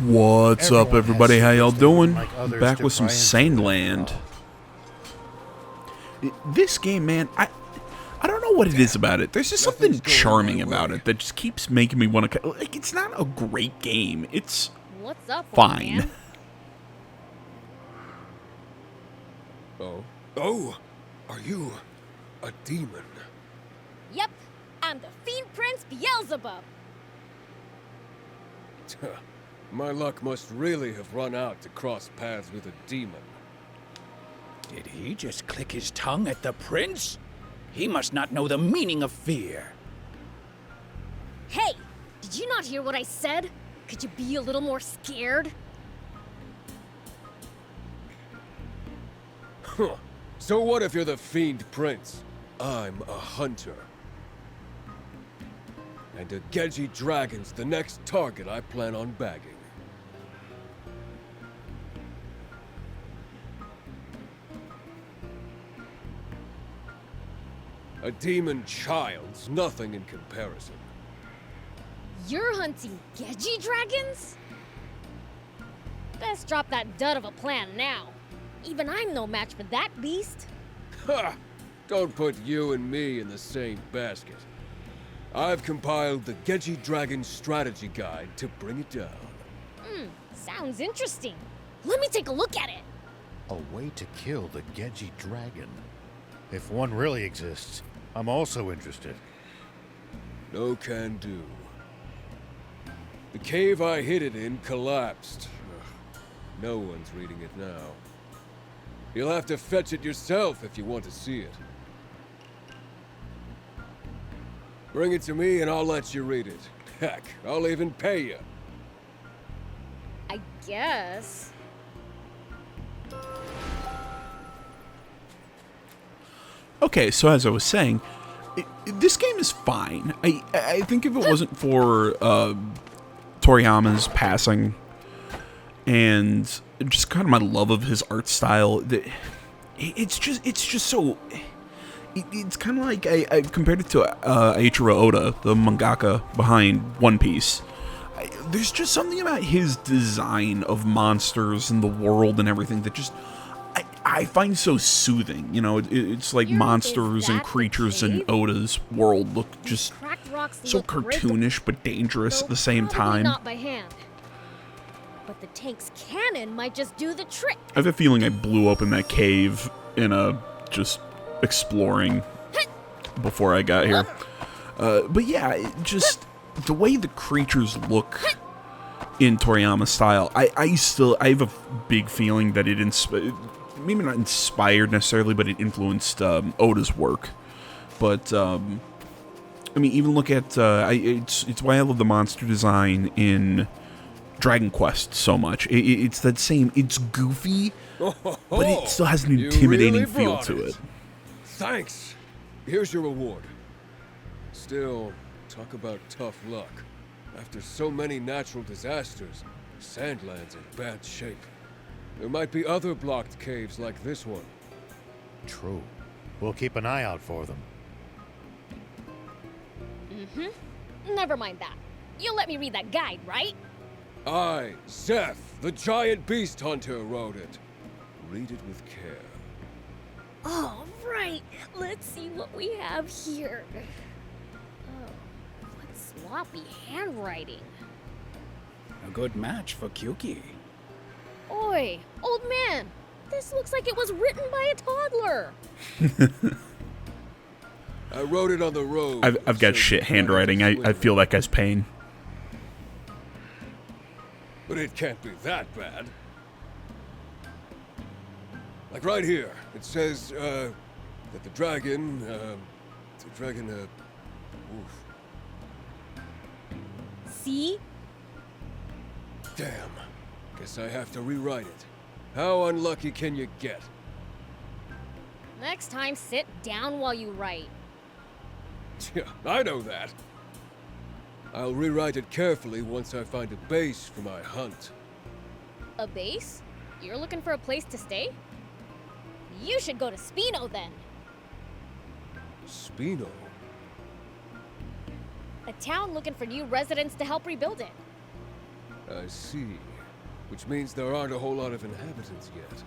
What's up, Everyone everybody? has How y'all secrets they wouldn't doing? like others Back to with some pry into. Sandland. This game, man, I don't know what it is about it. There's just something Nothing's going charming my about way. it that just keeps making me want to. Like, it's not a great game. It's What's up, old fine. man? Oh, are you a demon? Yep, I'm the Fiend Prince Beelzebub. My luck must really have run out to cross paths with a demon. Did he just click his tongue at the prince? He must not know the meaning of fear. Hey, did you not hear what I said? Could you be a little more scared? Huh. So what if you're the Fiend Prince? I'm a hunter. And a Gedgy dragon's the next target I plan on bagging. A demon child's nothing in comparison. You're hunting Gedgy dragons? Best drop that dud of a plan now. Even I'm no match for that beast. Ha! Don't put you and me in the same basket. I've compiled the Gedgy Dragon Strategy Guide to bring it down. Sounds interesting. Let me take a look at it. A way to kill the Gedgy dragon. If one really exists, I'm also interested. No can do. The cave I hid it in collapsed. Ugh, no one's reading it now. You'll have to fetch it yourself if you want to see it. Bring it to me and I'll let you read it. Heck, I'll even pay you. I guess. Okay, so as I was saying, this game is fine. I think if it wasn't for Toriyama's passing and just kind of my love of his art style, it's just so. It's kind of like I compared it to Eiichiro Oda, the mangaka behind One Piece. There's just something about his design of monsters and the world and everything that just I find so soothing. You know, it's like Is monsters and that the creatures in cave? Oda's world look just Cracked rocks so look great, cartoonish but dangerous at though the same probably time. Not by hand. But the tank's cannon might just do the trick. I have a feeling I blew open that cave in a just exploring before I got here. But yeah, just the way the creatures look in Toriyama style, I have a big feeling that it maybe not inspired necessarily, but it influenced Oda's work. But I mean, even look at it's why I love the monster design in Dragon Quest so much. It's that same. It's goofy, but it still has an You intimidating really feel brought to it. Thanks. Here's your reward. Still, talk about tough luck. After so many natural disasters, Sandland's in bad shape. There might be other blocked caves like this one. True. We'll keep an eye out for them. Never mind that. You'll let me read that guide, right? I, Zeph, the giant beast hunter, wrote it. Read it with care. All right. Let's see what we have here. Oh, what sloppy handwriting. A good match for Kyuki. Oi, old man. This looks like it was written by a toddler. I wrote it on the road. I've got so shit you handwriting. can't I feel that guy's pain. But it can't be that bad. Like right here, it says, that the dragon, oof. See? Damn. Guess I have to rewrite it. How unlucky can you get? Next time, sit down while you write. Yeah, I know that. I'll rewrite it carefully once I find a base for my hunt. A base? You're looking for a place to stay? You should go to Spino then. Spino? A town looking for new residents to help rebuild it. I see. Which means there aren't a whole lot of inhabitants yet.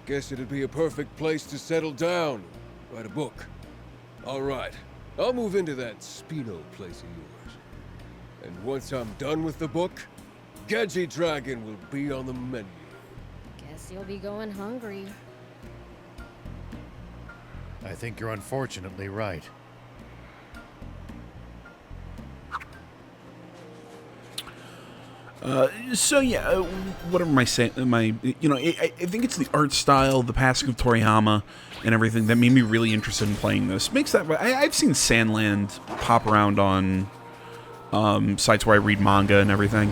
Guess it'd be a perfect place to settle down. Write a book. Alright, I'll move into that Spino place of yours. And once I'm done with the book, Gedgy Dragon will be on the menu. Guess you'll be going hungry. I think you're unfortunately right. So yeah, whatever my you know, I think it's the art style, the passing of Toriyama, and everything that made me really interested in playing this. Makes that I've seen Sandland pop around on sites where I read manga and everything.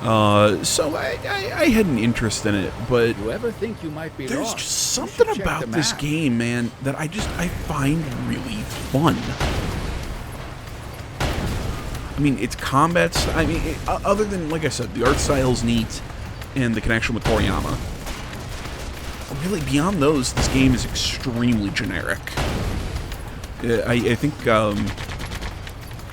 So I had an interest in it, but You ever think you might be there's lost? just You something should check about the this map. game, man, that I find really fun. I mean, its combats, I mean, other than, like I said, the art style's neat and the connection with Toriyama. Really, beyond those, this game is extremely generic. I think, I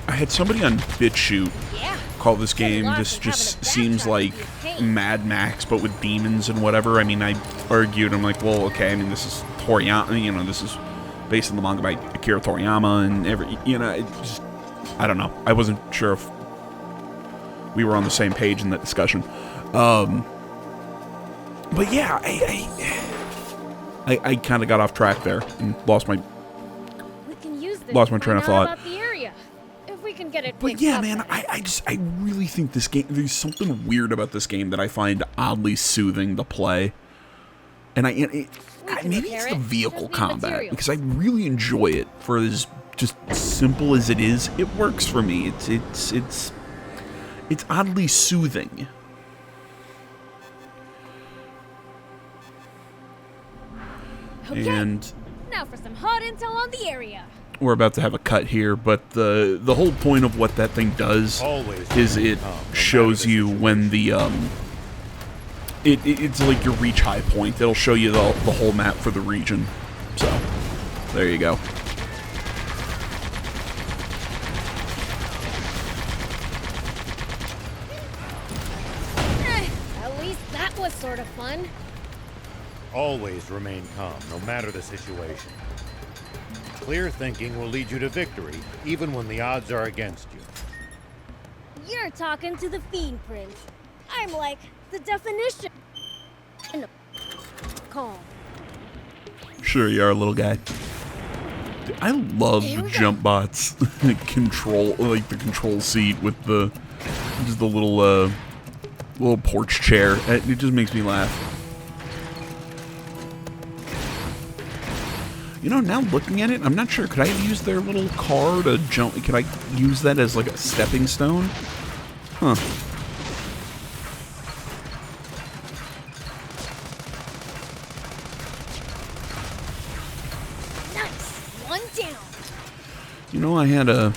had somebody on BitChute Yeah. call this So game lost just and having to seems backtrack like through pain. Mad Max, but with demons and whatever. I mean, I argued, I'm like, well, okay, I mean, this is Toriyama, you know, this is based on the manga by Akira Toriyama, and you know, it just, I don't know. I wasn't sure if we were on the same page in that discussion. But yeah, I kind of got off track there and lost my We can use this Lost my to train of find out thought. about the area. If we can get it But fixed yeah, up, man, that is. I really think this game, there's something weird about this game that I find oddly soothing to play. And can maybe repair it's the it. vehicle Just need combat, materials. because I really enjoy it for as just simple as it is. It works for me. It's oddly soothing. Okay. And Now for some hot intel on the area. we're about to have a cut here, but the whole point of what that thing does Always is remain it calm, no matter shows the you when the it's like your reach high point. It'll show you the whole map for the region. So there you go. At least that was sort of fun. Always remain calm, no matter the situation. Clear thinking will lead you to victory, even when the odds are against you. You're talking to the Fiend Prince. I'm like the definition. Calm. Sure you are, little guy. Dude, I love Here the we go. jump bots control, like the control seat with the just the little porch chair. It just makes me laugh. You know, now looking at it, I'm not sure. Could I have used their little car to jump? Could I use that as like a stepping stone? Huh. Nice. One down. You know,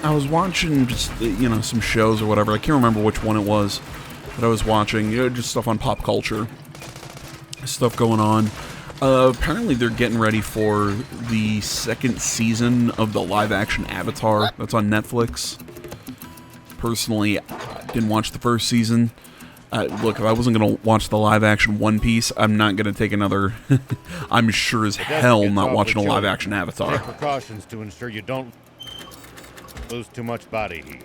I was watching just, you know, some shows or whatever. I can't remember which one it was that I was watching. You know, just stuff on pop culture. Stuff going on. Apparently they're getting ready for the second season of the live-action Avatar that's on Netflix. Personally, I didn't watch the first season. Look, if I wasn't going to watch the live-action One Piece, I'm not going to take another... I'm sure as It doesn't hell get not tough watching a with children. live-action Avatar. Take precautions to ensure you don't lose too much body heat.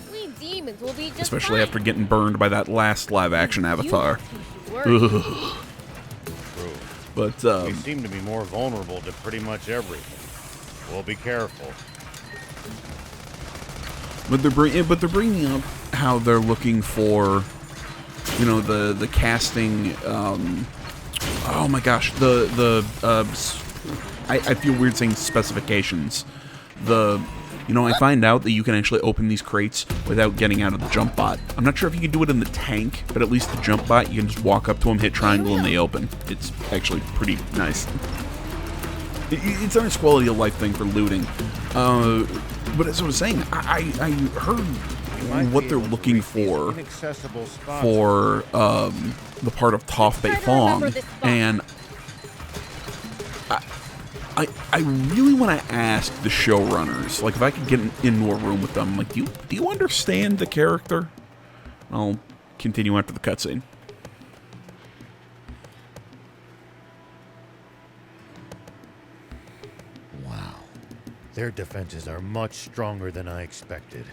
We demons will be just Especially fine. after getting burned by that last live-action Avatar. You don't need to worry. Ugh. True. But, We seem to be more vulnerable to pretty much everything. We'll be careful. But they're bringing up how they're looking for, you know, the casting. Oh my gosh, I feel weird saying specifications. I find out that you can actually open these crates without getting out of the jump bot. I'm not sure if you can do it in the tank, but at least the jump bot, you can just walk up to them, hit triangle, and they open. It's actually pretty nice. It's a nice quality of life thing for looting. But as I was saying, I heard You might what be they're able to looking reach these for inaccessible spots. the part of Toph Bay Try to remember Fong, this spot. and I really want to ask the showrunners, like, if I could get into a room with them, like, do you understand the character? I'll continue after the cutscene. Wow. Their defenses are much stronger than I expected.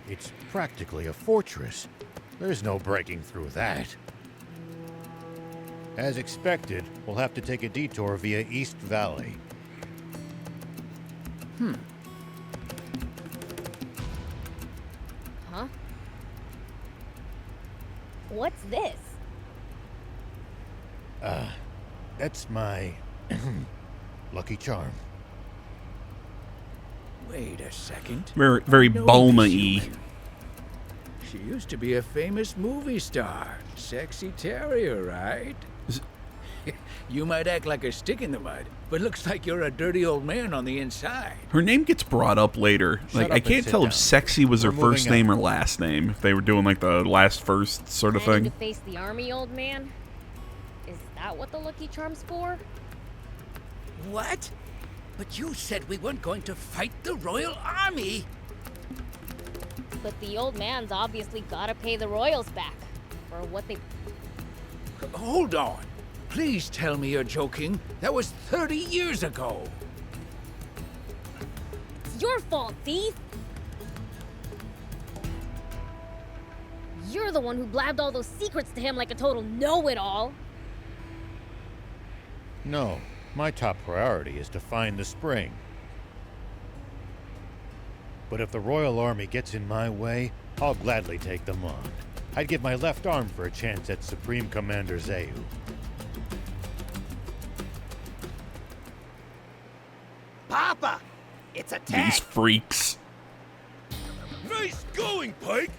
It's practically a fortress. There's no breaking through that. As expected, we'll have to take a detour via East Valley. Huh? What's this? That's my lucky charm. Wait a second. Very, very No, Bulma-y. She used to be a famous movie star. Sexy Terrier, right? You might act like a stick in the mud, but looks like you're a dirty old man on the inside. Her name gets brought up later. Shut Like, up I and can't sit tell down. if sexy was her We're first moving name on. or last name. If they were doing, like, the last first sort of Planning thing. to face the army, old man? Is that what the Lucky Charm's for? What? But you said we weren't going to fight the Royal Army. But the old man's obviously gotta pay the royals back for what they. Hold on. Please tell me you're joking. That was 30 years ago. It's your fault, thief! You're the one who blabbed all those secrets to him like a total know-it-all. No, my top priority is to find the spring. But if the Royal Army gets in my way, I'll gladly take them on. I'd give my left arm for a chance at Supreme Commander Zayu. Papa, it's These freaks. Nice going, Pike!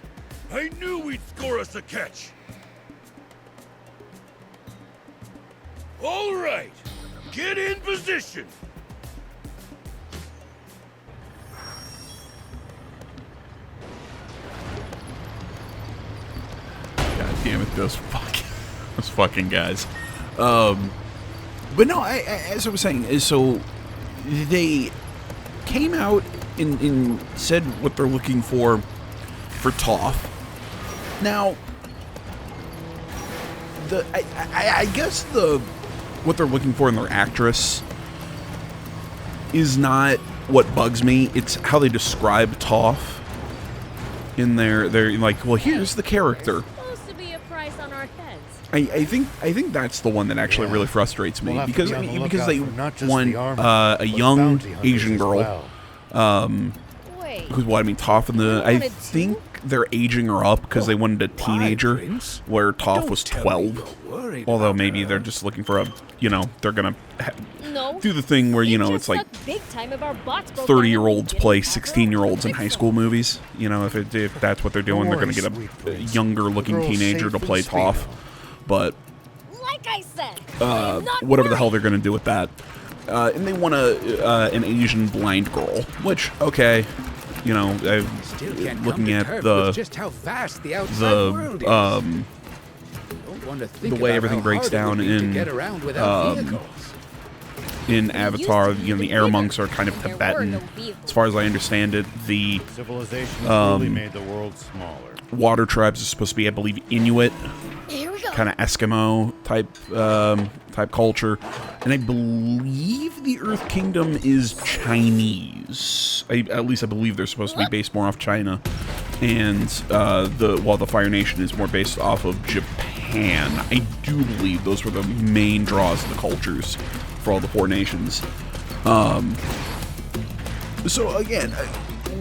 I knew we'd score us a catch! All right, get in position! God damn it, those fucking guys. But no, as I was saying, is so they came out and said what they're looking for Toph. Now, I guess what they're looking for in their actress is not what bugs me. It's how they describe Toph. In they're like, well, here's the character. Supposed to be a price on our heads. I think that's the one that actually really frustrates me We'll have to because be on the because lookout they for not just want the army, a but young bounty hunters Asian as girl. well. Wait. Who's what I mean, Toph and You I wanted think they're aging her up because they wanted a teenager, Prince? where Toph Don't was tell me 12. you're worried Although about maybe her. they're just looking for they're gonna No. do the thing where It it's just like sucked big time if our bots broke down 30-year-olds and we play didn't have 16-year-olds in our own high school movies. If that's what they're doing, they're Don't gonna worry, get sweet a prince. younger-looking The girl's teenager to safe play in Toph. Spino. But Like I said, I am not whatever the worried. hell they're gonna do with that. And they want an Asian blind girl, which okay, Still can't come looking to at terms the with just how vast the outside world is. the Don't want to think the way about everything how breaks hard it would down be to in, get around without vehicles. in Avatar, used to be the even air bigger, monks are kind of and there were Tibetan. no vehicles. As far as I understand it, the Civilization truly made the world smaller. water tribes are supposed to be, I believe, Inuit, Here we go. kind of Eskimo type culture, and I believe the Earth Kingdom is Chinese. At least I believe they're supposed to be based more off China, and while the Fire Nation is more based off of Japan. I do believe those were the main draws of the cultures for all the four nations. So again,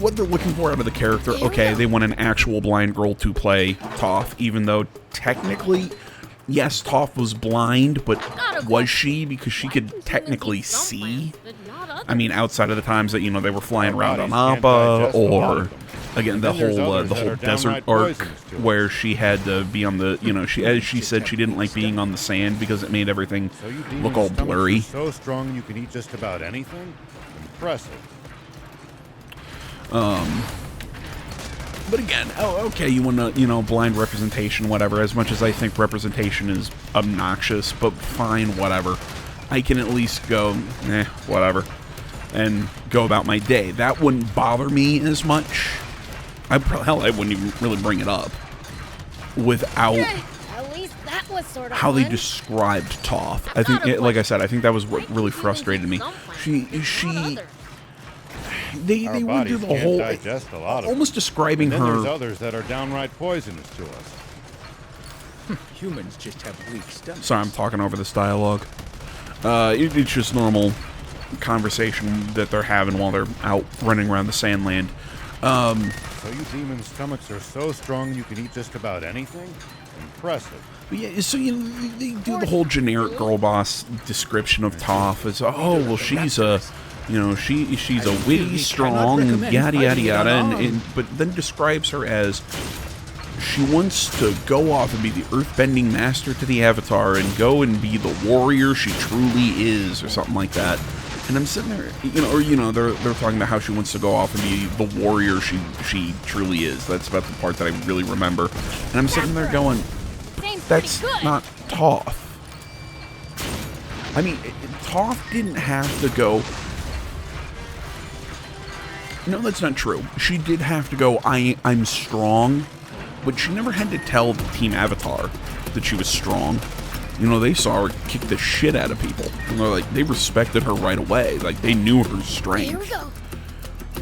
what they're looking for out of the character, okay, they want an actual blind girl to play Toph, even though technically, yes, Toph was blind, but was she? Because she could technically see. I mean, outside of the times that, they were flying around on bodies can't Appa, digest a lot or, of them. again, the And then there's whole others that are desert downright arc, poisonous to us. where she had to be on the, as she said, she didn't like being on the sand because it made everything So you look demons' all stomachs blurry. are so strong you can eat just about anything? Impressive. But again, okay, you want to, blind representation, whatever, as much as I think representation is obnoxious, but fine, whatever. I can at least go, whatever, and go about my day. That wouldn't bother me as much. I wouldn't even really bring it up without At least that was sort of how they fun. described Toph. I think, like I said, I think that was what really frustrated me. They Our would bodies do the can't whole, digest a lot of almost describing and then there's her. others that are downright poisonous to us. Humans just have weak stomachs. Sorry, I'm talking over this dialogue. It's just normal conversation that they're having while they're out running around the Sandland. So you demons' stomachs are so strong you can eat just about anything? Impressive. But yeah, so they do the whole generic girl boss description of Toph as, oh, well, she's a, she's a witty, strong, and yada yada yada, but then describes her as she wants to go off and be the earthbending master to the Avatar and go and be the warrior she truly is, or something like that. And I'm sitting there, they're talking about how she wants to go off and be the warrior she truly is. That's about the part that I really remember. And I'm sitting there going, Seems that's pretty good. not Toph. I mean, Toph didn't have to go. No, that's not true. She did have to go, I'm strong, but she never had to tell the Team Avatar that she was strong. They saw her kick the shit out of people. And they respected her right away. Like, they knew her strength. Here we go.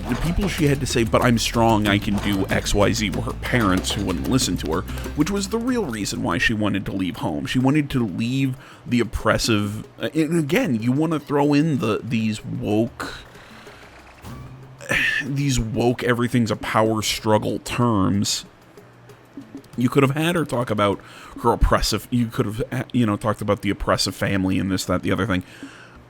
The people she had to say, but I'm strong, I can do XYZ, were her parents who wouldn't listen to her, which was the real reason why she wanted to leave home. She wanted to leave the oppressive, and again, you want to throw in these woke, everything's a power struggle terms. You could have had her talk about her oppressive, you could have, talked about the oppressive family and this, that, the other thing.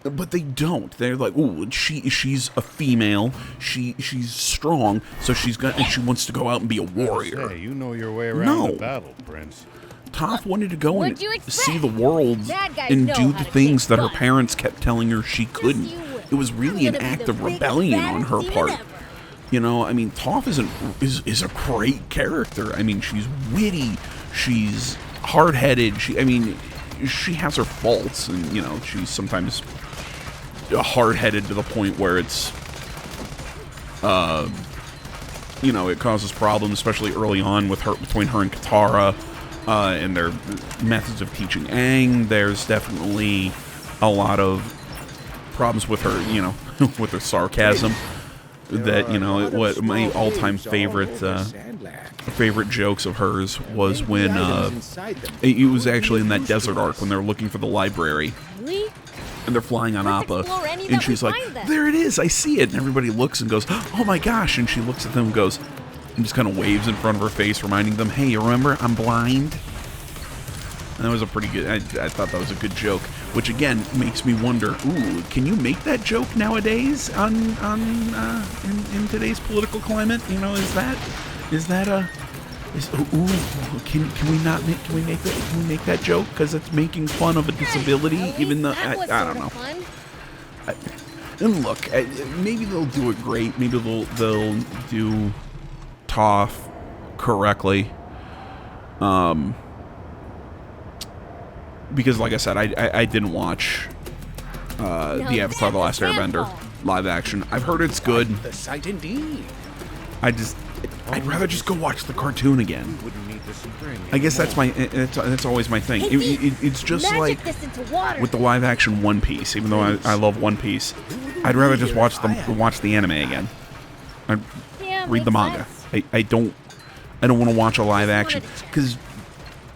But they don't. They're like, ooh, she's a female. She's strong, so and she wants to go out and be a warrior. Hey, you know your way around the battle, Prince. Toph wanted to go and What'd you expect? see the world Bad guys and know do how the to things kick that her butt. parents kept telling her she couldn't. you will. It was really I'm an gonna be act the of biggest, rebellion on her baddest part. demon ever. I mean, Toph is a great character. I mean, she's witty, she's hard-headed. She has her faults, and she's sometimes hard-headed to the point where it's, it causes problems, especially early on between her and Katara, and their methods of teaching Aang. There's definitely a lot of problems with her, with her sarcasm. That what my all-time favorite jokes of hers was when it was actually in that desert arc when they're looking for the library Really? and they're flying on Let's Appa, explore any and that she's we like, find then. "There it is, I see it," and everybody looks and goes, "Oh my gosh!" and she looks at them and goes, and just kind of waves in front of her face, reminding them, "Hey, you remember? I'm blind." And that was a pretty good. I thought that was a good joke, which again makes me wonder. Ooh, can you make that joke nowadays in today's political climate? Can we make that joke because it's making fun of a disability, At even though least that was I sort don't of know. fun. And look, maybe they'll do it great. Maybe they'll do Toph correctly. Because, like I said, I didn't watch the Avatar: The Last Airbender live action. I've heard it's good. The sight indeed. I'd rather just go watch the cartoon again. Wouldn't need to spring I guess that's that's always my thing. It's just Magic like this into water. with the live action One Piece. Even though I love One Piece, I'd rather just watch the anime again. Yeah, Read the makes manga. sense. I don't want to watch a live Just action wanted to check. because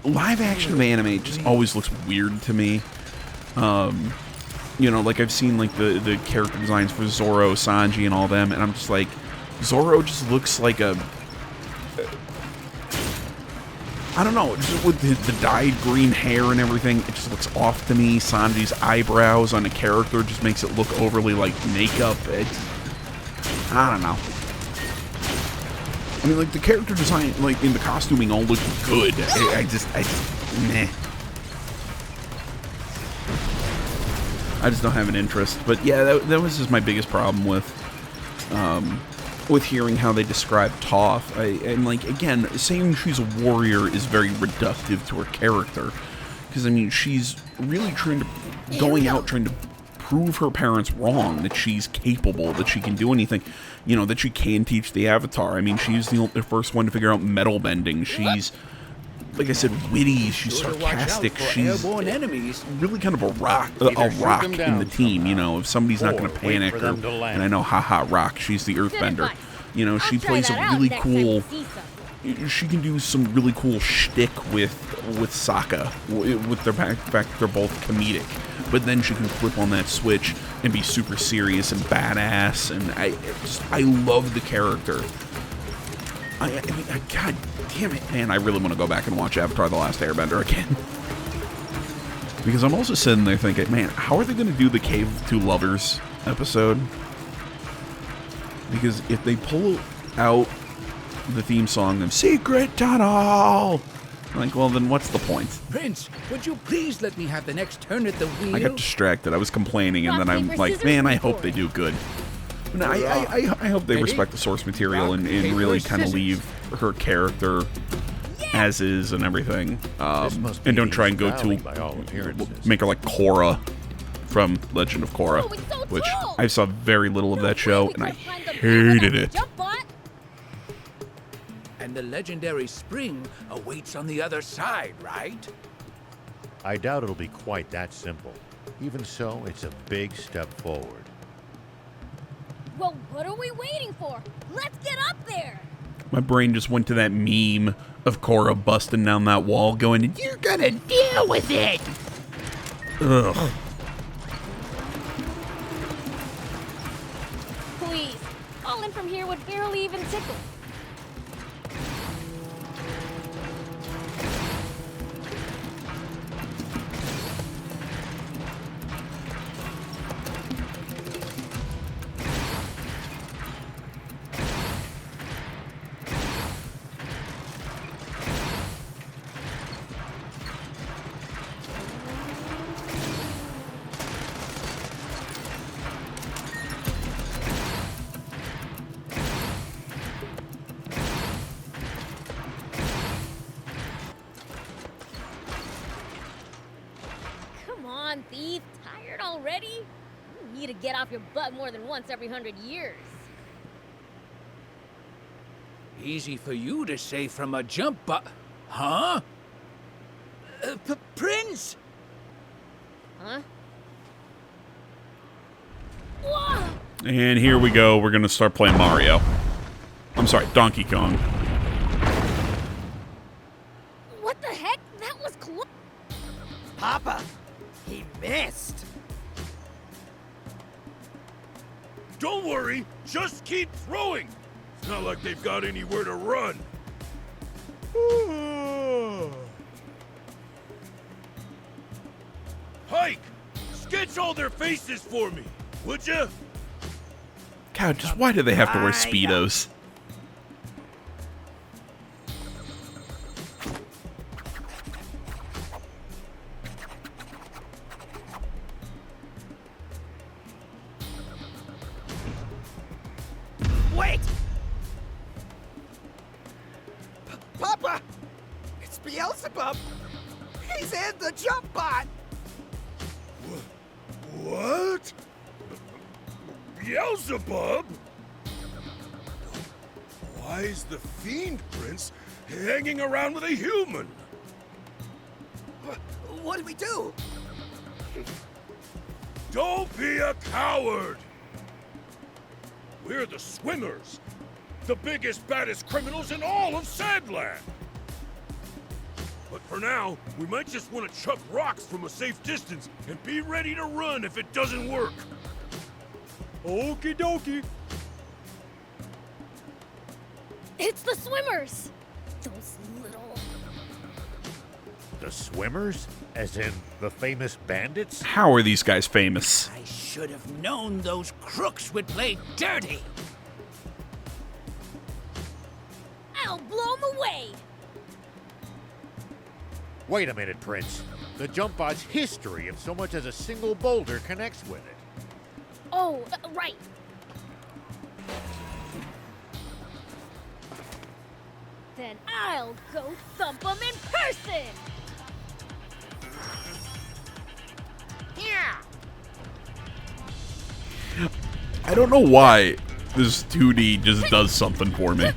live action of anime just always looks weird to me. Like I've seen like the character designs for Zoro, Sanji, and all them, and I'm just like, Zoro just looks like a, I don't know, just with the dyed green hair and everything, it just looks off to me. Sanji's eyebrows on a character just makes it look overly like makeup. I don't know. I mean, like, the character design, like, in the costuming all looked good. I just, meh. I just don't have an interest. But, yeah, that was just my biggest problem with hearing how they describe Toph. And, like, again, saying she's a warrior is very reductive to her character. Because, I mean, she's really trying to going out trying to prove her parents wrong, that she's capable, that she can do anything, you know, that she can teach the Avatar. I mean, she's the first one to figure out metal bending. She's, like I said, witty. She's Sure to watch out sarcastic. for She's airborne enemies. really kind of a rock Either shoot them in the down team. You somehow, know, if somebody's not going or to wait panic, for them to land. and I know, haha, Rock. She's the Earthbender. advice. You know, she I'll try plays that a out really next time cool. we see some. She can do some really cool shtick with Sokka. With their fact, they're both comedic, but then she can flip on that switch and be super serious and badass. And I love the character. I mean, God damn it, man! I really want to go back and watch Avatar: The Last Airbender again. Because I'm also sitting there thinking, man, how are they going to do the Cave of Two Lovers episode? Because if they pull out the theme song, then Secret Tunnel, like, well, then what's the point? Prince, would you please let me have the next turn at the wheel? I got distracted. I was complaining, and then Rock, I'm paper, like, scissors, man, I move hope they forward. do good. No, I hope they Ready? respect the source material Rock, and paper, really kind of scissors. leave her character as is and everything, This must be and don't the try and go East Valley to by all appearances. make her like Korra from Legend of Korra, Oh, it's so which tall! I saw very little of that show, and I hated hated it. Jump bot. And the legendary spring awaits on the other side, right? I doubt it'll be quite that simple. Even so, it's a big step forward. Well, what are we waiting for? Let's get up there. My brain just went to that meme of Korra busting down that wall going, "You're gonna deal with it!" Ugh. Please, falling from here would barely even tickle. Come on, thief. Tired already? You need to get off your butt more than once every 100 years. Easy for you to say from a jump Huh? Prince? Huh? Whoa! And here we go. We're gonna start playing Mario. I'm sorry, Donkey Kong. What the heck? That was close. Papa, he missed. Don't worry, just keep throwing. It's not like they've got anywhere to run. Hike, sketch all their faces for me, would you? God, just why do they have to wear Speedos? Wait! Papa! It's Beelzebub! He's in the jump bot! What? Beelzebub? Why is the Fiend Prince hanging around with a human? What do we do? Don't be a coward! We're the Swimmers, the biggest, baddest criminals in all of Sandland. But for now, we might just want to chuck rocks from a safe distance and be ready to run if it doesn't work. Okie dokie. It's the swimmers! Those little... The Swimmers? As in the famous bandits? How are these guys famous? I should have known those crooks would play dirty. I'll blow 'em away! Wait a minute, Prince. The jump bot's history of so much as a single boulder connects with it. Oh, right. Then I'll go thump 'em in person! Here! I don't know why this 2D just does something for me.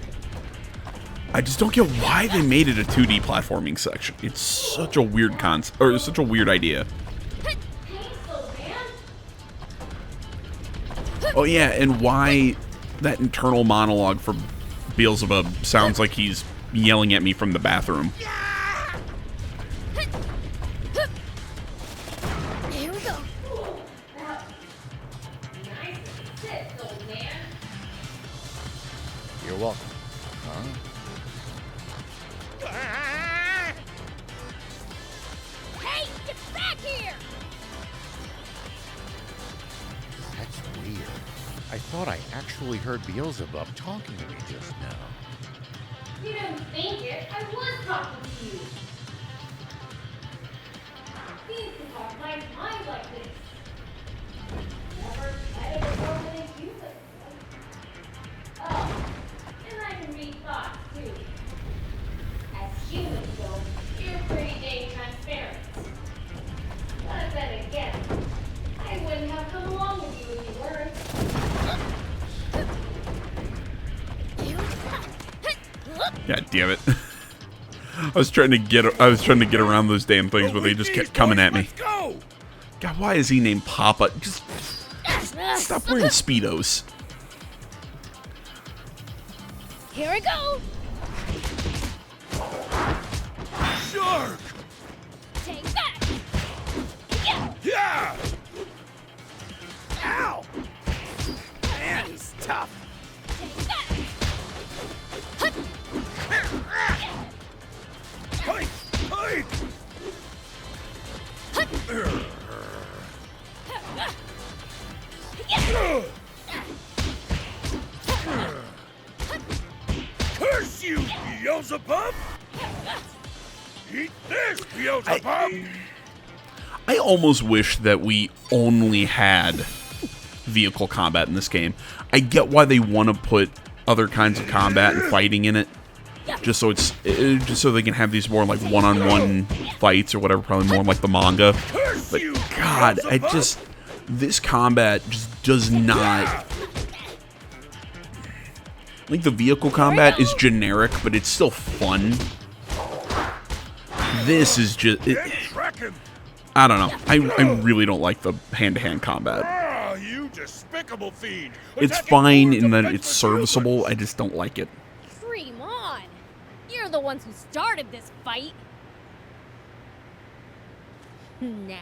I just don't get why they made it a 2D platforming section. It's such a weird concept, or such a weird idea. Oh yeah, and why that internal monologue from Beelzebub sounds like he's yelling at me from the bathroom. Here we go. You're welcome. Hey, get back here! That's weird. I thought I actually heard Beelzebub talking to me just now. You didn't think it. I was talking to you. These can talk my mind like this. Never met it before when they use it. Oh, and I can read thoughts too. As humans go, you're pretty dang transparent. But then again, I wouldn't have come along with you if you weren't. God damn it. I was trying to get around those damn things, but they just kept coming at me. Let's go! God, why is he named Papa? Just stop wearing Speedos. Here we go. Shark! Take that. Yeah. Yeah! Ow! Man, he's tough. Take that. Hike! Hike! Curse you, Beelzebub! Eat this, Beelzebub! I almost wish that we only had vehicle combat in this game. I get why they want to put other kinds of combat and fighting in it, just so just so they can have these more like one-on-one fights or whatever, probably more like the manga. Curse But you, God, Beelzebub! this combat just does not. Like the vehicle combat is generic, but it's still fun. This is just. Can't track him! I don't know. I really don't like the hand-to-hand combat. Ah, you despicable fiend! It's Attacking fine forwards in that of it's defenseless serviceable. humans. I just don't like it. Dream on. You're the ones who started this fight. Now,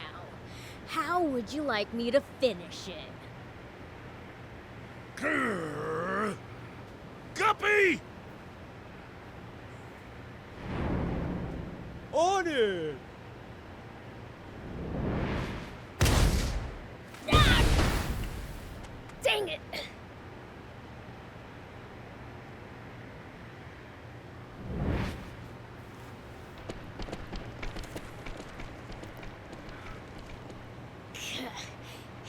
how would you like me to finish it? Grrr. Guppy! On it! Ah! Dang it!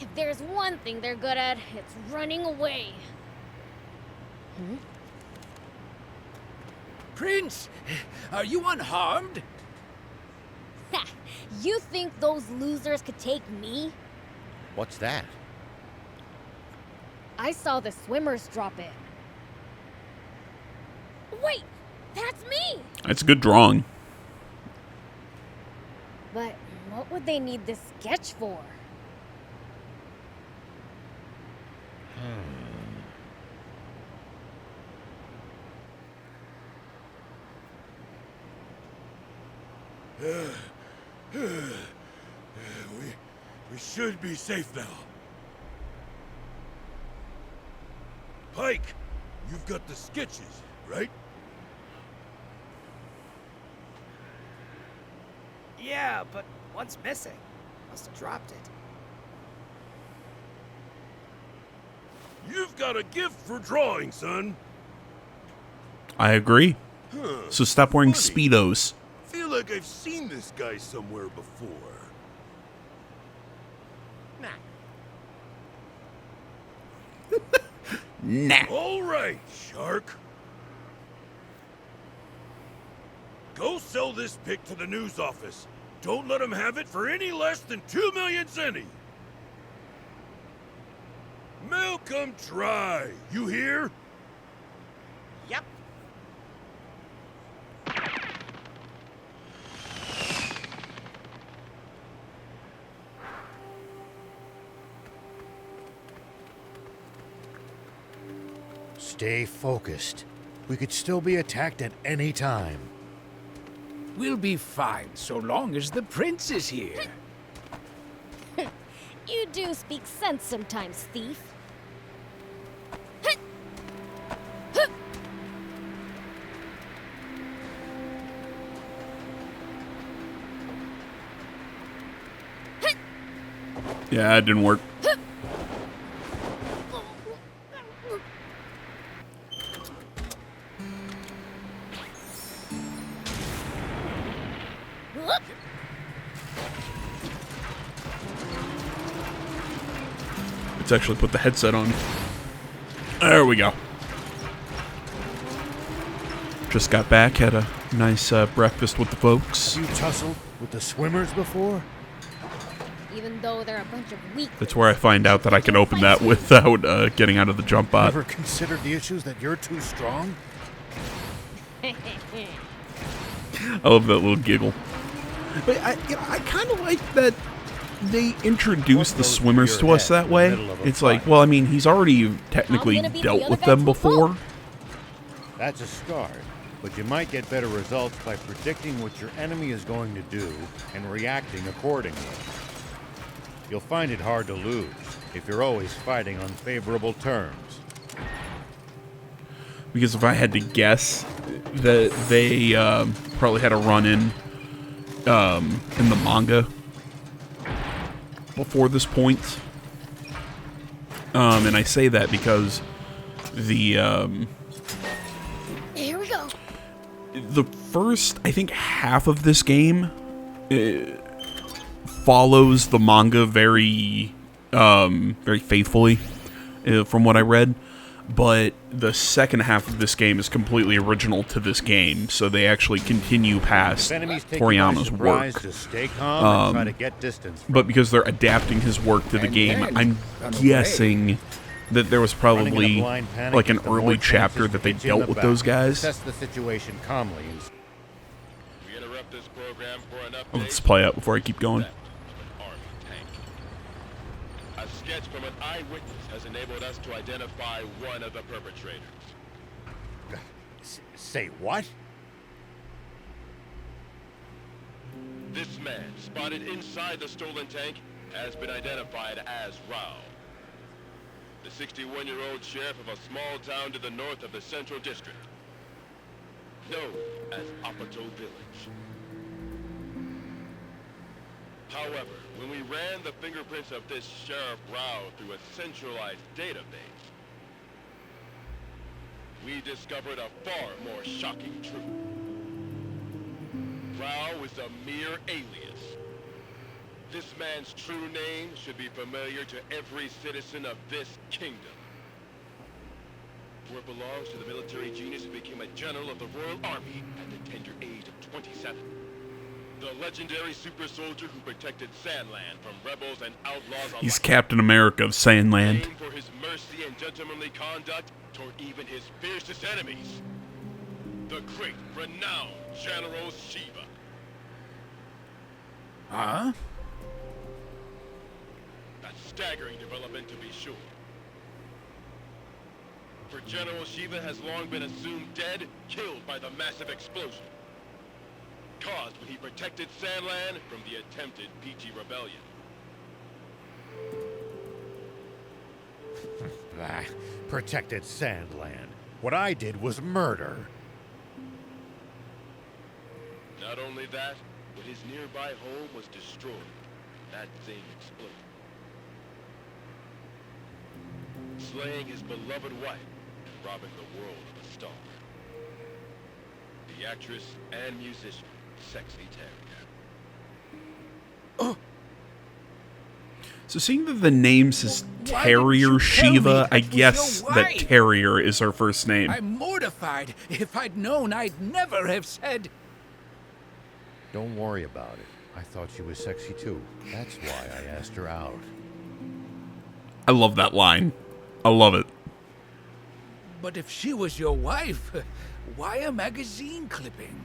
If there's one thing they're good at, it's running away. Prince, are you unharmed? Ha! You think those losers could take me? What's that? I saw the swimmers drop in. Wait! That's me! It's a good drawing. But what would they need this sketch for? We should be safe now. Pike, you've got the sketches, right? Yeah, but one's missing. Must have dropped it. You've got a gift for drawing, son. I agree. Huh. So stop wearing Funny. Speedos. Feel like I've seen this guy somewhere before. Nah. All right, Shark. Go sell this pic to the news office. Don't let them have it for any less than 2 million zenny. Milk 'em dry. You hear? Yep. Stay focused. We could still be attacked at any time. We'll be fine so long as the prince is here. You do speak sense sometimes, thief. Yeah, it didn't work. Let's actually put the headset on. There we go. Just got back, had a nice breakfast with the folks. You tussled with the swimmers before? Even though they're a bunch of weak. That's where I find out that I can open that without getting out of the jump bot. Ever considered the issues that you're too strong? I love that little giggle. But I kind of like that they introduced the swimmers to us that way. It's like, well, I mean, he's already technically dealt with them before. That's a start, but you might get better results by predicting what your enemy is going to do and reacting accordingly. You'll find it hard to lose if you're always fighting on favorable terms. Because if I had to guess, that they probably had a run-in in the manga before this point. And I say that because the Here we go. the first, I think, half of this game follows the manga very faithfully, from what I read. But the second half of this game is completely original to this game, so they actually continue past Toriyama's work. Just stay calm and try to get distance from But because they're adapting his work to the game, I'm guessing that there was probably like an early chapter that they dealt with those guys. Assess the situation calmly. We interrupt this program for an update. Let's play out before I keep going. Army tank. A sketch from an eyewitness has enabled us to identify one of the perpetrators. Say what? This man, spotted inside the stolen tank, has been identified as Rao, the 61-year-old sheriff of a small town to the north of the Central District, known as Apato Village. However, when we ran the fingerprints of this Sheriff Rao through a centralized database, we discovered a far more shocking truth. Rao is a mere alias. This man's true name should be familiar to every citizen of this kingdom. For it belongs to the military genius who became a general of the Royal Army at the tender age of 27. The legendary super soldier who protected Sandland from rebels and outlaws alike. He's Captain America of Sandland. Famed for his mercy and gentlemanly conduct toward even his fiercest enemies. The great, renowned General Shiva. Huh? A staggering development, to be sure. For General Shiva has long been assumed dead, killed by the massive explosion caused when he protected Sandland from the attempted Peachy Rebellion. Protected Sandland. What I did was murder. Not only that, but his nearby home was destroyed. That thing exploded. Slaying his beloved wife and robbing the world of a star. The actress and musician, Sexy Terrier. So seeing that the name says Terrier Shiva, I guess that Terrier is her first name. I'm mortified. If I'd known, I'd never have said... Don't worry about it. I thought she was sexy too. That's why I asked her out. I love that line. I love it. But if she was your wife, why a magazine clipping?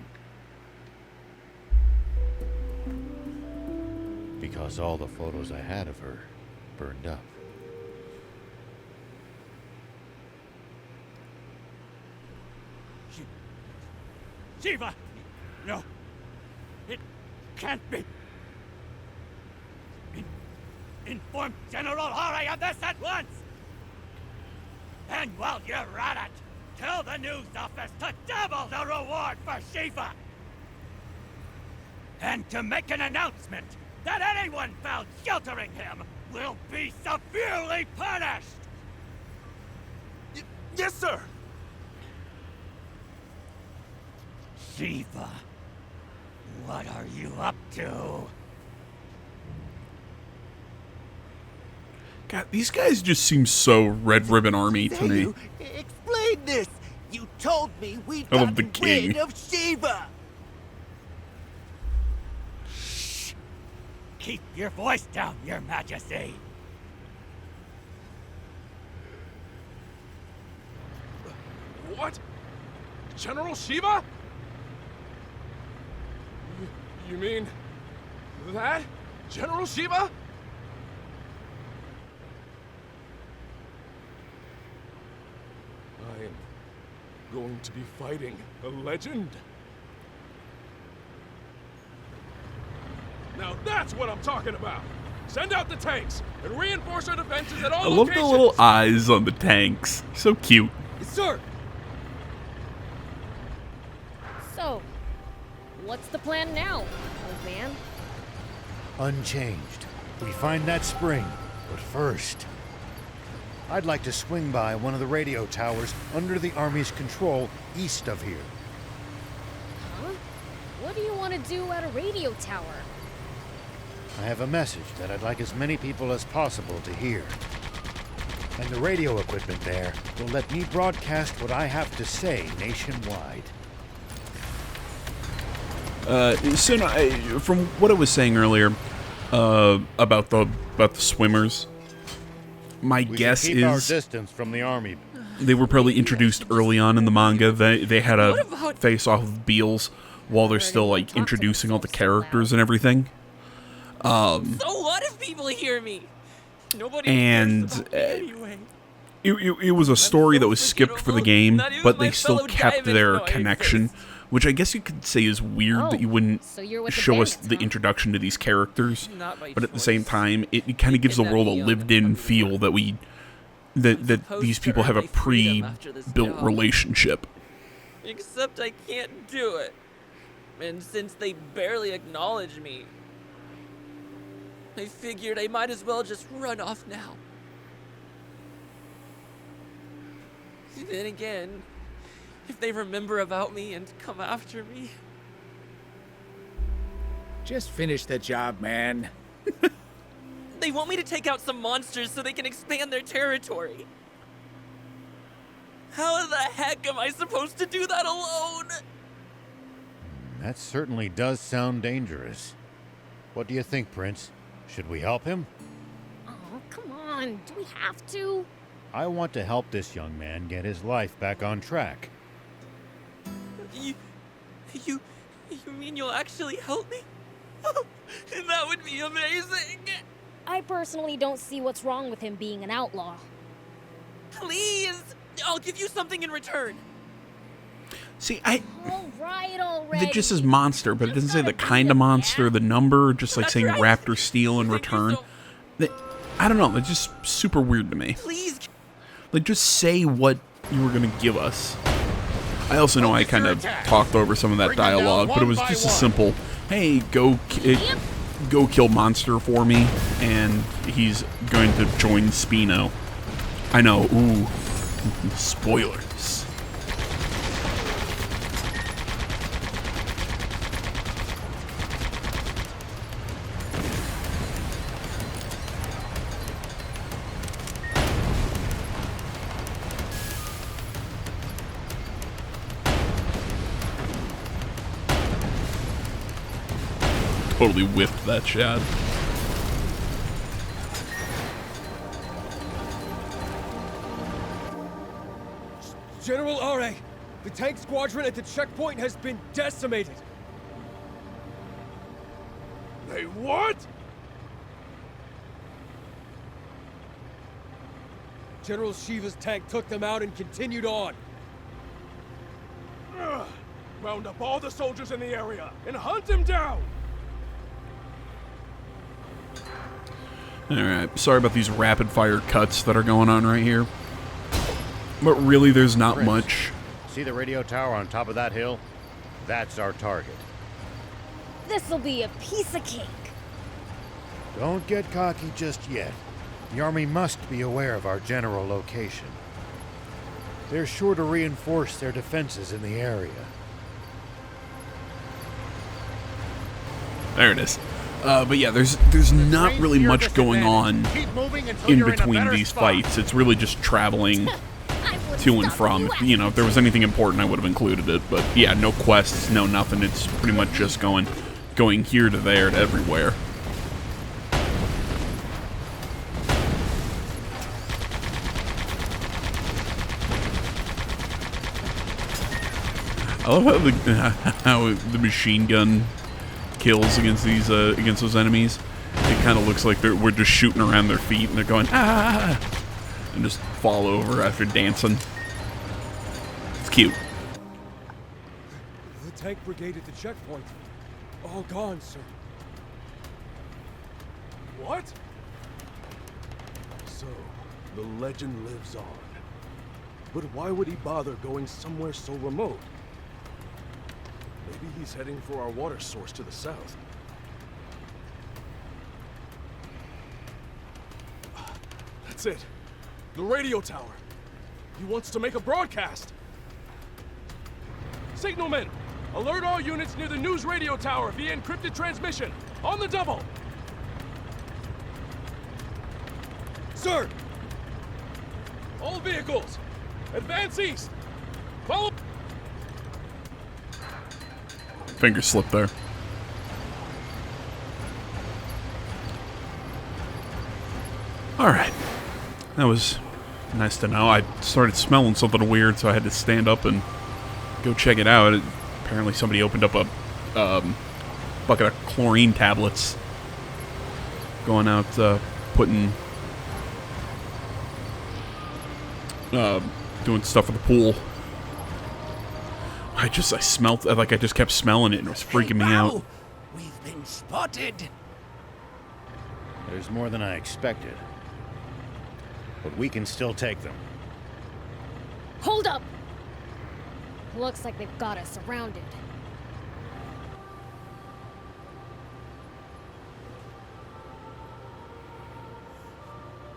Because all the photos I had of her burned up. Shiva! No. It can't be. Inform General Hari of this at once! And while you're at it, tell the news office to double the reward for Shiva! And to make an announcement that anyone found sheltering him will be severely punished! Yes, sir! Shiva, what are you up to? God, these guys just seem so Red Ribbon Army to me. Explain this. You told me we'd I love the gotten king. rid of Shiva. Shh! Keep your voice down, Your Majesty. What? General Shiva? You mean that? General Shiva? I am going to be fighting a legend. Now that's what I'm talking about. Send out the tanks and reinforce our defenses at all I love the locations. little eyes on the tanks. So cute. Sir! So, what's the plan now, old man? Unchanged. We find that spring, but first, I'd like to swing by one of the radio towers under the Army's control east of here. Huh? What do you want to do at a radio tower? I have a message that I'd like as many people as possible to hear. And the radio equipment there will let me broadcast what I have to say nationwide. Sin, from what I was saying earlier about the swimmers, my We guess should keep our is distance from the Army. they were probably introduced early on in the manga. They had a face off of Beals while they're still like introducing all the characters and everything. So what if people hear me? Nobody And, cares about me anyway. It was a story that was skipped for the game, Not even but my they still fellow kept diamonds their know how you connection, exist. which I guess you could say is weird that you wouldn't so you're with the show us bandits, the huh? introduction to these characters. Not by But at the same choice. time, it kind of gives the Kidnap world a me young and lived-in fucking feel that I'm that supposed these to people earn have a my freedom after this pre-built job. relationship. Except I can't do it. And since they barely acknowledge me, I figured I might as well just run off now. Then again, if they remember about me and come after me, Just finish the job, man. they want me to take out some monsters so they can expand their territory. How the heck am I supposed to do that alone? That certainly does sound dangerous. What do you think, Prince? Should we help him? Oh, come on. Do we have to? I want to help this young man get his life back on track. You mean you'll actually help me? That would be amazing! I personally don't see what's wrong with him being an outlaw. Please! I'll give you something in return. See, All right already. it just says monster, but it doesn't say the Just gotta kind do of it, monster, yeah? the number, just like That's saying right. Raptor Steel in Thank you return. so- I don't know, it's just super weird to me. Please! Like, just say what you were gonna give us. I also know I kind of talked over some of that Bring them down dialogue, but it one was by just a one. simple, hey, go kill Monster for me, and he's going to join Spino. I know, ooh, spoilers. Totally whipped that shot. General Are, the tank squadron at the checkpoint has been decimated. They what? General Shiva's tank took them out and continued on. Ugh. Round up all the soldiers in the area and hunt them down! Alright, sorry about these rapid-fire cuts that are going on right here. But really, there's not Prince, much. See the radio tower on top of that hill? That's our target. This'll be a piece of cake. Don't get cocky just yet. The army must be aware of our general location. They're sure to reinforce their defenses in the area. There it is. But yeah, there's not really much going on in between these fights. It's really just traveling to and from. You know, if there was anything important, I would have included it. But yeah, no quests, no nothing. It's pretty much just going here to there to everywhere. I love how the machine gun kills against those enemies. It kind of looks like we're just shooting around their feet and they're going ah, and just fall over after dancing. It's cute. The tank brigade at the checkpoint. All gone, sir. What? So, the legend lives on. But why would he bother going somewhere so remote? Maybe he's heading for our water source to the south. That's it. The radio tower. He wants to make a broadcast. Signalman, alert all units near the news radio tower via encrypted transmission. On the double. Sir! All vehicles, advance east. Follow. Finger slip there. Alright. That was nice to know. I started smelling something weird, so I had to stand up and go check it out. Apparently somebody opened up a bucket of chlorine tablets. Going out, putting... doing stuff for the pool. I smelt, like I just kept smelling it and it was freaking me out. We've been spotted. There's more than I expected. But we can still take them. Hold up! Looks like they've got us surrounded.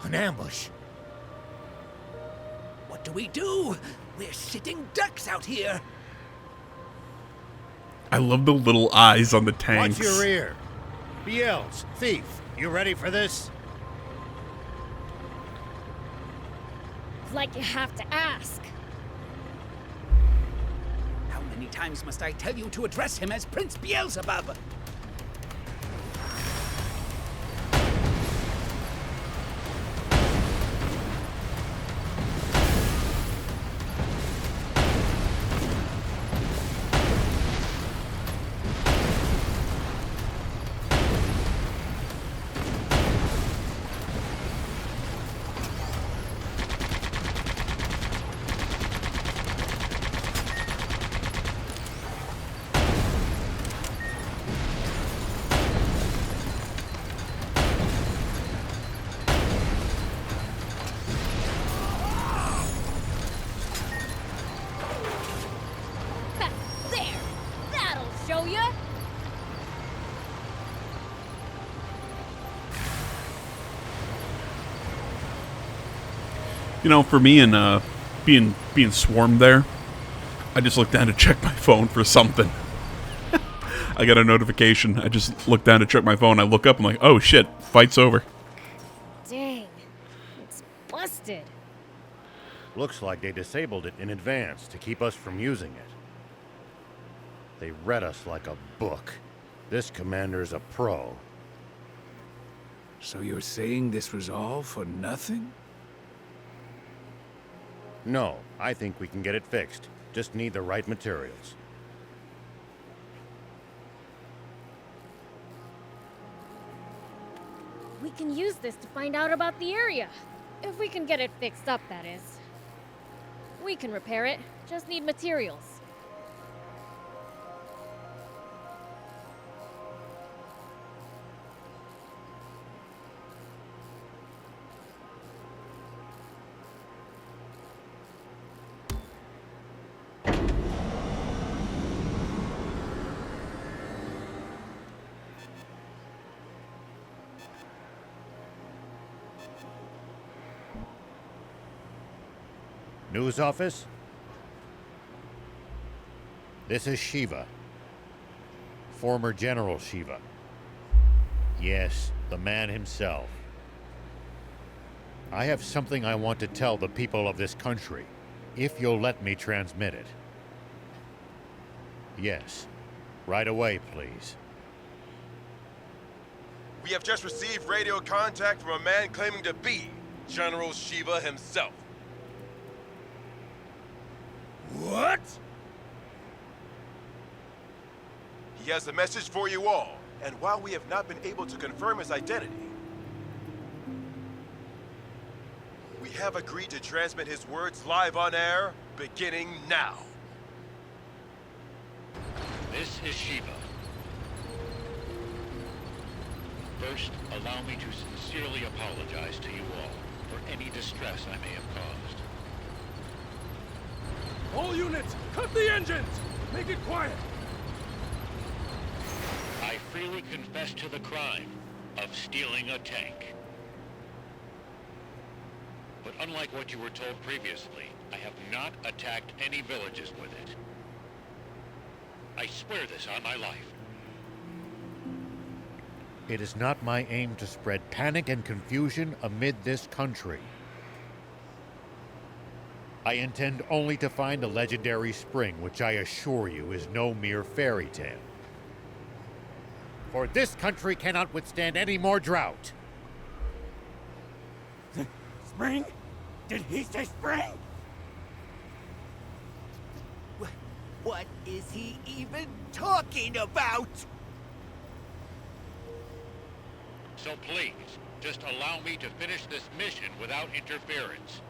An ambush. What do we do? We're sitting ducks out here. I love the little eyes on the tanks. Watch your rear. BLs, Thief, you ready for this? Like you have to ask. How many times must I tell you to address him as Prince Beelzebub? There! That'll show ya! You know, for me and being swarmed there, I just looked down to check my phone for something. I got a notification. I just looked down to check my phone. I look up, I'm like, oh shit, fight's over. Dang. It's busted. Looks like they disabled it in advance to keep us from using it. They read us like a book. This commander's a pro. So you're saying this was all for nothing? No, I think we can get it fixed. Just need the right materials. We can use this to find out about the area. If we can get it fixed up, that is. We can repair it. Just need materials. News office? This is Shiva. Former General Shiva. Yes, the man himself. I have something I want to tell the people of this country, if you'll let me transmit it. Yes, right away, please. We have just received radio contact from a man claiming to be General Shiva himself. What? He has a message for you all, and while we have not been able to confirm his identity, we have agreed to transmit his words live on air, beginning now. This is Shiva. First, allow me to sincerely apologize to you all for any distress I may have caused. All units, cut the engines! Make it quiet! I freely confess to the crime of stealing a tank. But unlike what you were told previously, I have not attacked any villages with it. I swear this on my life. It is not my aim to spread panic and confusion amid this country. I intend only to find the legendary spring, which I assure you is no mere fairy tale. For this country cannot withstand any more drought. Spring? Did he say spring? What is he even talking about? So please, just allow me to finish this mission without interference.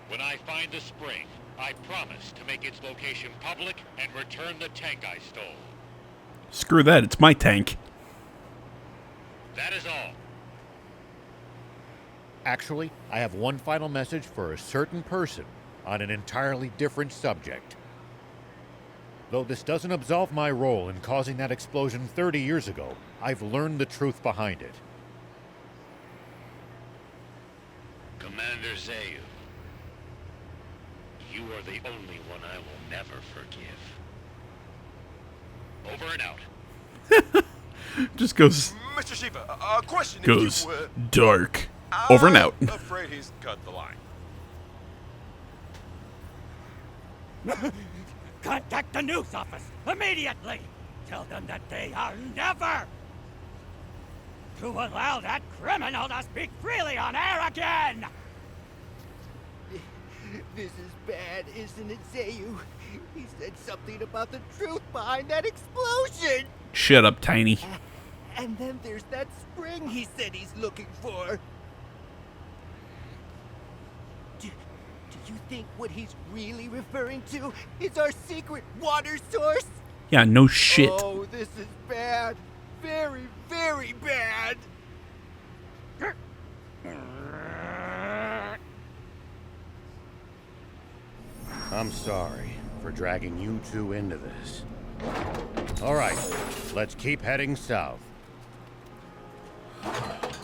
When I find the spring, I promise to make its location public and return the tank I stole. Screw that, it's my tank. That is all. Actually, I have one final message for a certain person on an entirely different subject. Though this doesn't absolve my role in causing that explosion 30 years ago, I've learned the truth behind it. Commander Zayu, you are the only one I will never forgive. Over and out. Just goes Mr. Shiva, a question goes if you would... dark. Over and out. I'm afraid he's cut the line. Contact the news office immediately! Tell them that they are never to allow that criminal to speak freely on air again! This is bad, isn't it, Zayu? He said something about the truth behind that explosion! Shut up, Tiny. And then there's that spring he said he's looking for. Do you think what he's really referring to is our secret water source? Yeah, no shit. Oh, this is bad. Very, very bad. I'm sorry for dragging you two into this. All right, let's keep heading south.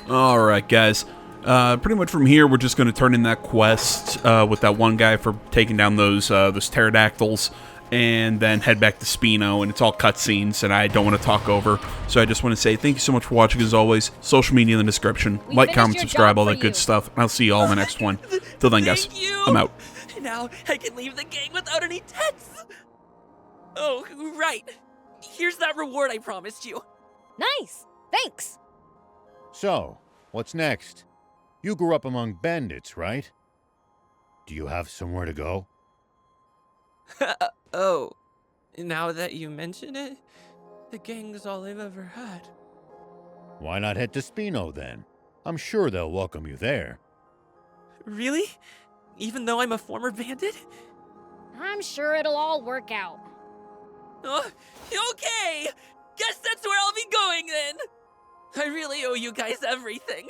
Alright, guys. Pretty much from here, we're just going to turn in that quest with that one guy for taking down those pterodactyls, and then head back to Spino, and it's all cutscenes, and I don't want to talk over. So I just want to say thank you so much for watching, as always. Social media in the description. Like, comment, subscribe, all that good stuff. And I'll see you all in the next one. Till then, guys, I'm out. Now I can leave the gang without any debts. Oh, right. Here's that reward I promised you. Nice! Thanks! So, what's next? You grew up among bandits, right? Do you have somewhere to go? Oh, now that you mention it, the gang's all I've ever had. Why not head to Spino then? I'm sure they'll welcome you there. Really? Even though I'm a former bandit? I'm sure it'll all work out. Okay! Guess that's where I'll be going then! I really owe you guys everything.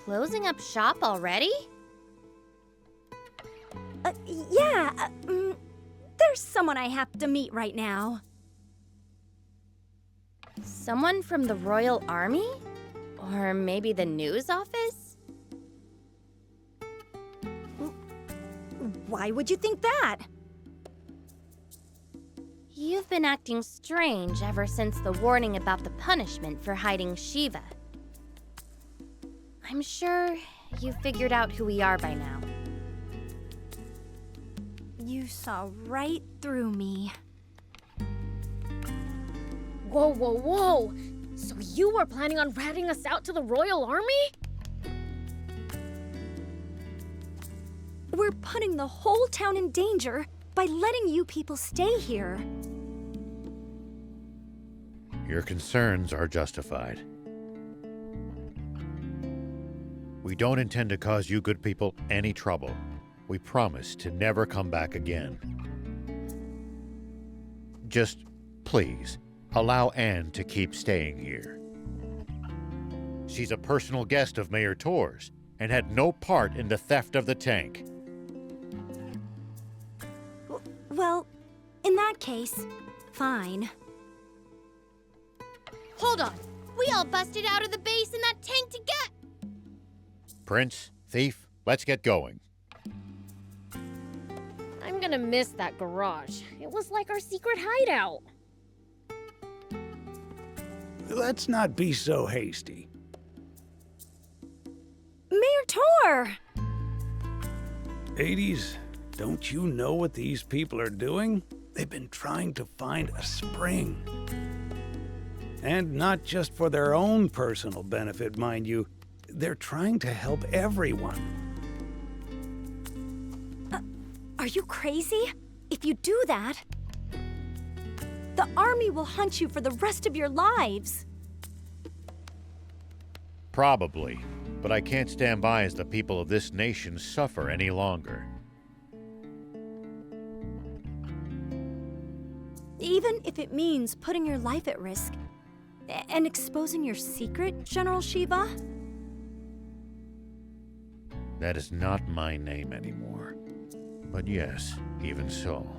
Closing up shop already? Yeah, there's someone I have to meet right now. Someone from the Royal Army? Or maybe the news office? Why would you think that? You've been acting strange ever since the warning about the punishment for hiding Shiva. I'm sure you figured out who we are by now. You saw right through me. Whoa, whoa, whoa! So you were planning on ratting us out to the Royal Army? We're putting the whole town in danger by letting you people stay here. Your concerns are justified. We don't intend to cause you good people any trouble. We promise to never come back again. Just, please, allow Anne to keep staying here. She's a personal guest of Mayor Tor's and had no part in the theft of the tank. Well, in that case, fine. Hold on! We all busted out of the base in that tank to get... Prince, Thief, let's get going. I'm gonna miss that garage. It was like our secret hideout. Let's not be so hasty. Mayor Tor! Hades, don't you know what these people are doing? They've been trying to find a spring. And not just for their own personal benefit, mind you. They're trying to help everyone. Are you crazy? If you do that, the army will hunt you for the rest of your lives. Probably, but I can't stand by as the people of this nation suffer any longer. Even if it means putting your life at risk and exposing your secret, General Shiva? That is not my name anymore. But yes, even so.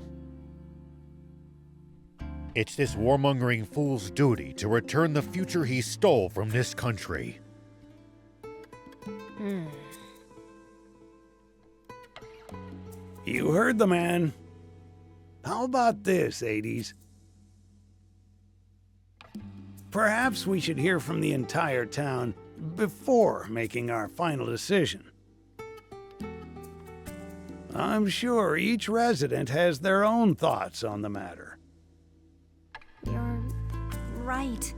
It's this warmongering fool's duty to return the future he stole from this country. You heard the man. How about this, Hades? Perhaps we should hear from the entire town before making our final decision. I'm sure each resident has their own thoughts on the matter. You're right.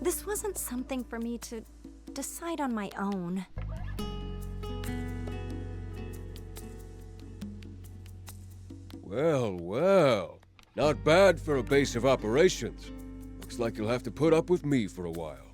This wasn't something for me to decide on my own. Well, well. Not bad for a base of operations. Looks like you'll have to put up with me for a while.